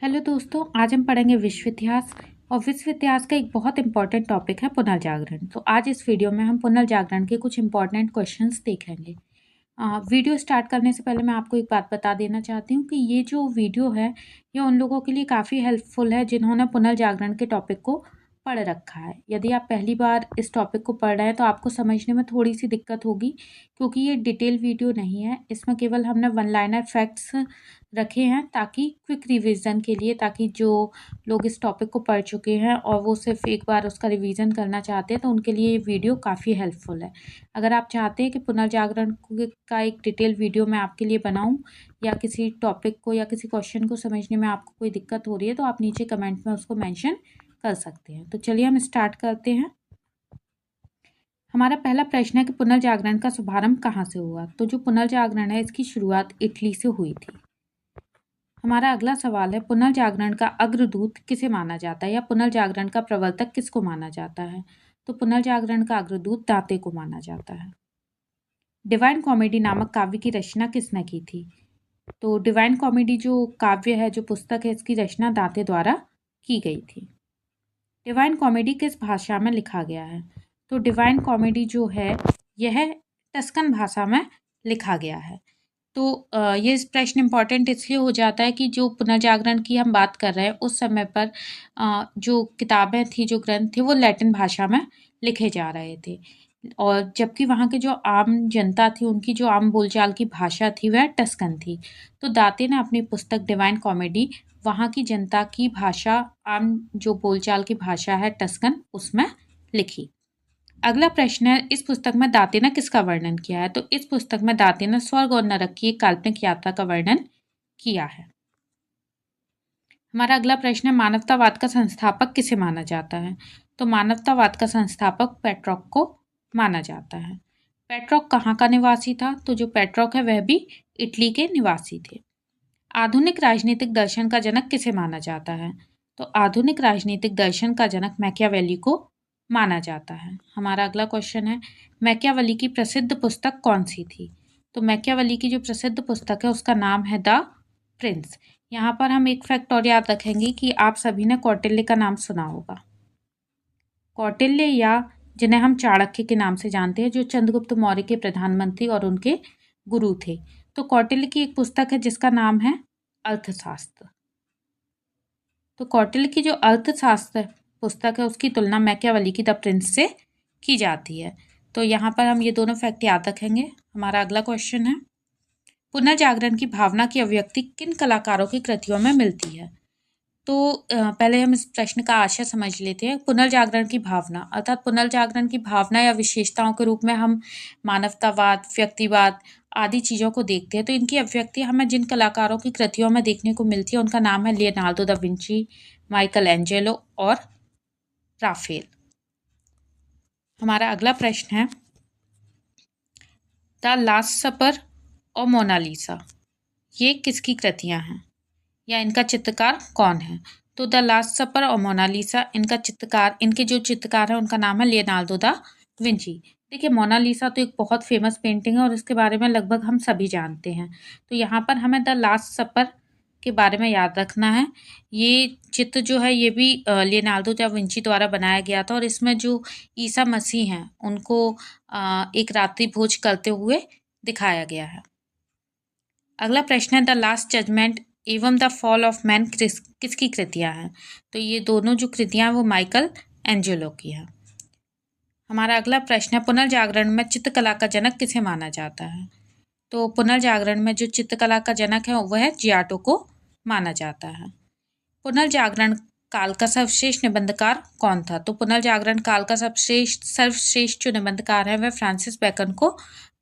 Hello दोस्तों, आज हम पढ़ेंगे विश्व इतिहास। और विश्व इतिहास का एक बहुत इंपॉर्टेंट टॉपिक है पुनर्जागरण। तो आज इस वीडियो में हम पुनर्जागरण के कुछ इंपॉर्टेंट क्वेश्चंस देखेंगे। वीडियो स्टार्ट करने से पहले मैं आपको एक बात बता देना चाहती हूँ कि ये जो वीडियो है ये उन लोगों के लिए काफ़ी हेल्पफुल है जिन्होंने पुनर्जागरण के टॉपिक को पढ़ रखा है। यदि आप पहली बार इस टॉपिक को पढ़ रहे हैं तो आपको समझने में थोड़ी सी दिक्कत होगी, क्योंकि ये डिटेल वीडियो नहीं है। इसमें केवल हमने वन लाइनर फैक्ट्स रखे हैं ताकि क्विक रिवीजन के लिए, ताकि जो लोग इस टॉपिक को पढ़ चुके हैं और वो सिर्फ एक बार उसका रिवीजन करना चाहते हैं तो उनके लिए ये वीडियो काफ़ी हेल्पफुल है। अगर आप चाहते हैं कि पुनर्जागरण का एक डिटेल वीडियो मैं आपके लिए बनाऊं, या किसी टॉपिक को या किसी क्वेश्चन को समझने में आपको कोई दिक्कत हो रही है, तो आप नीचे कमेंट में उसको मेंशन कर सकते हैं। तो चलिए हम स्टार्ट करते हैं। हमारा पहला प्रश्न है कि पुनर्जागरण का शुभारंभ कहाँ से हुआ। तो जो पुनर्जागरण है इसकी शुरुआत इटली से हुई थी। हमारा अगला सवाल है, पुनर्जागरण का अग्रदूत किसे माना जाता है, या पुनर्जागरण का प्रवर्तक किसको माना जाता है। तो पुनर्जागरण का अग्रदूत दांते को माना जाता है। डिवाइन कॉमेडी नामक काव्य की रचना किसने की थी। तो डिवाइन कॉमेडी जो काव्य है, जो पुस्तक है, इसकी रचना दांते द्वारा की गई थी। डिवाइन कॉमेडी किस भाषा में लिखा गया है। तो डिवाइन कॉमेडी जो है यह टस्कन भाषा में लिखा गया है। तो ये प्रश्न इम्पॉर्टेंट इसलिए हो जाता है कि जो पुनर्जागरण की हम बात कर रहे हैं उस समय पर जो किताबें थी, जो ग्रंथ थे, वो लैटिन भाषा में लिखे जा रहे थे, और जबकि वहाँ के जो आम जनता थी उनकी जो आम बोलचाल की भाषा थी वह टस्कन थी। तो दांते ने अपनी पुस्तक डिवाइन कॉमेडी वहाँ की जनता की भाषा, आम जो बोलचाल की भाषा है टस्कन, उसमें लिखी। अगला प्रश्न है, इस पुस्तक में दांते ने किसका वर्णन किया है। तो इस पुस्तक में दांते ने स्वर्ग और नरक की एक काल्पनिक यात्रा का वर्णन किया है। हमारा अगला प्रश्न है, मानवतावाद का संस्थापक किसे माना जाता है। तो मानवतावाद का संस्थापक पेट्रोक को माना जाता है। पेट्रोक कहाँ का निवासी था। तो जो पेट्रोक है वह भी इटली के निवासी थे। आधुनिक राजनीतिक दर्शन का जनक किसे माना जाता है। तो आधुनिक राजनीतिक दर्शन का जनक मैकियावेली को माना जाता है। हमारा अगला क्वेश्चन है, मैकियावेली की प्रसिद्ध पुस्तक कौन सी थी। तो मैकियावेली की जो प्रसिद्ध पुस्तक है उसका नाम है द प्रिंस। यहाँ पर हम एक फैक्ट और याद रखेंगे कि आप सभी ने कौटिल्य का नाम सुना होगा। कौटिल्य, या जिन्हें हम चाणक्य के नाम से जानते हैं, जो चंद्रगुप्त मौर्य के प्रधानमंत्री और उनके गुरु थे। तो कौटिल्य की एक पुस्तक है जिसका नाम है अर्थशास्त्र। तो कौटिल्य की जो अर्थशास्त्र पुस्तक है उसकी तुलना मैकियावेली की द प्रिंस से की जाती है। तो यहाँ पर हम ये दोनों फैक्ट याद रखेंगे। हमारा अगला क्वेश्चन है, पुनर्जागरण की भावना की अभिव्यक्ति किन कलाकारों की कृतियों में मिलती है। तो पहले हम इस प्रश्न का आशय समझ लेते हैं। पुनर्जागरण की भावना अर्थात पुनर्जागरण की भावना या विशेषताओं के रूप में हम मानवतावाद, व्यक्तिवाद आदि चीज़ों को देखते हैं। तो इनकी अभिव्यक्ति हमें जिन कलाकारों की कृतियों में देखने को मिलती है उनका नाम है Leonardo da Vinci, Michael Angelo और राफेल। हमारा अगला प्रश्न है, द लास्ट सपर और मोनालिसा ये किसकी कृतियां हैं, या इनका चित्रकार कौन है। तो द लास्ट सपर और मोनालिसा, इनके जो चित्रकार है उनका नाम है लियोनार्डो दा विंची। देखिए, मोनालिसा तो एक बहुत फेमस पेंटिंग है और इसके बारे में लगभग हम सभी जानते हैं। तो यहाँ पर हमें द लास्ट सपर के बारे में याद रखना है। ये चित्र जो है ये भी लियोनार्डो दा विंची द्वारा बनाया गया था, और इसमें जो ईसा मसीह हैं उनको एक रात्रि भोज करते हुए दिखाया गया है। अगला प्रश्न है, द लास्ट जजमेंट एवं द फॉल ऑफ मैन किसकी कृतियां हैं। तो ये दोनों जो कृतियां हैं वो माइकल एंजेलो की है। हमारा अगला प्रश्न है, पुनर्जागरण में चित्रकला का जनक किसे माना जाता है। तो पुनर्जागरण में जो चित्रकला का जनक है वह जियाटो को माना जाता है। पुनर्जागरण काल का सर्वश्रेष्ठ निबंधकार कौन था। तो पुनर्जागरण काल का सर्वश्रेष्ठ जो निबंधकार है वह फ्रांसिस बेकन को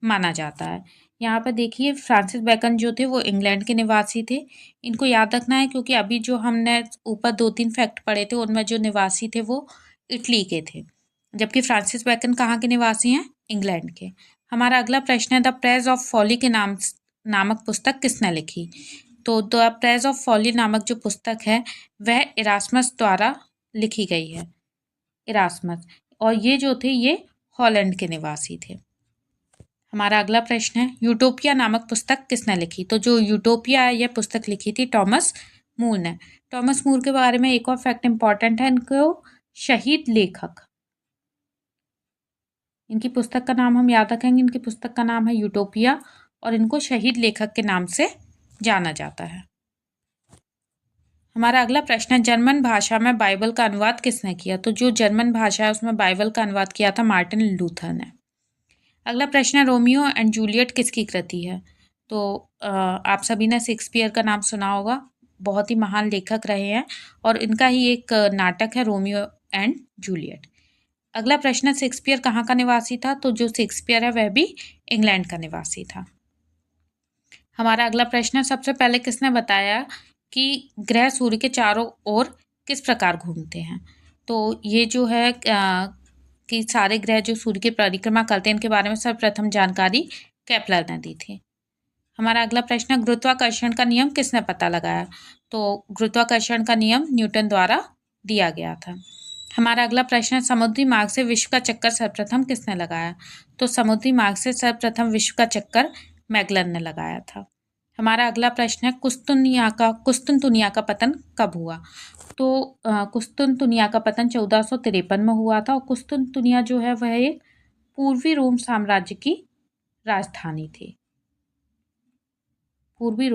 माना जाता है। यहाँ पर देखिए, फ्रांसिस बेकन जो थे वो इंग्लैंड के निवासी थे। इनको याद रखना है क्योंकि अभी जो हमने ऊपर 2-3 फैक्ट पढ़े थे उनमें जो निवासी थे वो इटली के थे, जबकि फ्रांसिस बेकन कहाँ के निवासी हैं, इंग्लैंड के। हमारा अगला प्रश्न है, द प्रेज ऑफ फॉली के नामक पुस्तक किसने लिखी। तो द प्रेज ऑफ फॉली नामक जो पुस्तक है वह इरास्मस द्वारा लिखी गई है। इरास्मस, और ये जो थे ये हॉलैंड के निवासी थे। हमारा अगला प्रश्न है, यूटोपिया नामक पुस्तक किसने लिखी। तो जो यूटोपिया है यह पुस्तक लिखी थी टॉमस मूर ने। टॉमस मूर के बारे में एक और फैक्ट इम्पॉर्टेंट है, इनको शहीद लेखक, इनकी पुस्तक का नाम हम याद रखेंगे, इनकी पुस्तक का नाम है यूटोपिया और इनको शहीद लेखक के नाम से जाना जाता है। हमारा अगला प्रश्न है, जर्मन भाषा में बाइबल का अनुवाद किसने किया? तो जो जर्मन भाषा है उसमें बाइबल का अनुवाद किया था मार्टिन लूथर ने। अगला प्रश्न है, रोमियो एंड जूलियट किसकी कृति है? तो आप सभी ने शेक्सपियर का नाम सुना होगा, बहुत ही महान लेखक रहे हैं और इनका ही एक नाटक है रोमियो एंड जूलियट। अगला प्रश्न है, शेक्सपियर कहाँ का निवासी था? तो जो शेक्सपियर है वह भी इंग्लैंड का निवासी था। हमारा अगला प्रश्न है, सबसे पहले किसने बताया कि ग्रह सूर्य के चारों ओर किस प्रकार घूमते हैं? तो ये जो है कि सारे ग्रह जो सूर्य की परिक्रमा करते हैं, इनके बारे में सर्वप्रथम जानकारी केपलर ने दी थी। हमारा अगला प्रश्न है, गुरुत्वाकर्षण का नियम किसने पता लगाया? तो गुरुत्वाकर्षण का नियम न्यूटन द्वारा दिया गया था। हमारा अगला प्रश्न है, समुद्री मार्ग से विश्व का चक्कर सर्वप्रथम किसने लगाया? तो समुद्री मार्ग से सर्वप्रथम विश्व का चक्कर मैगलन ने लगाया था। हमारा अगला प्रश्न है, कुस्तुनतुनिया का पतन कब हुआ? तो कुस्तुनतुनिया का पतन 1453 में हुआ था और कुस्तुनतुनिया जो है वह एक पूर्वी रोम साम्राज्य की राजधानी थी। पूर्वी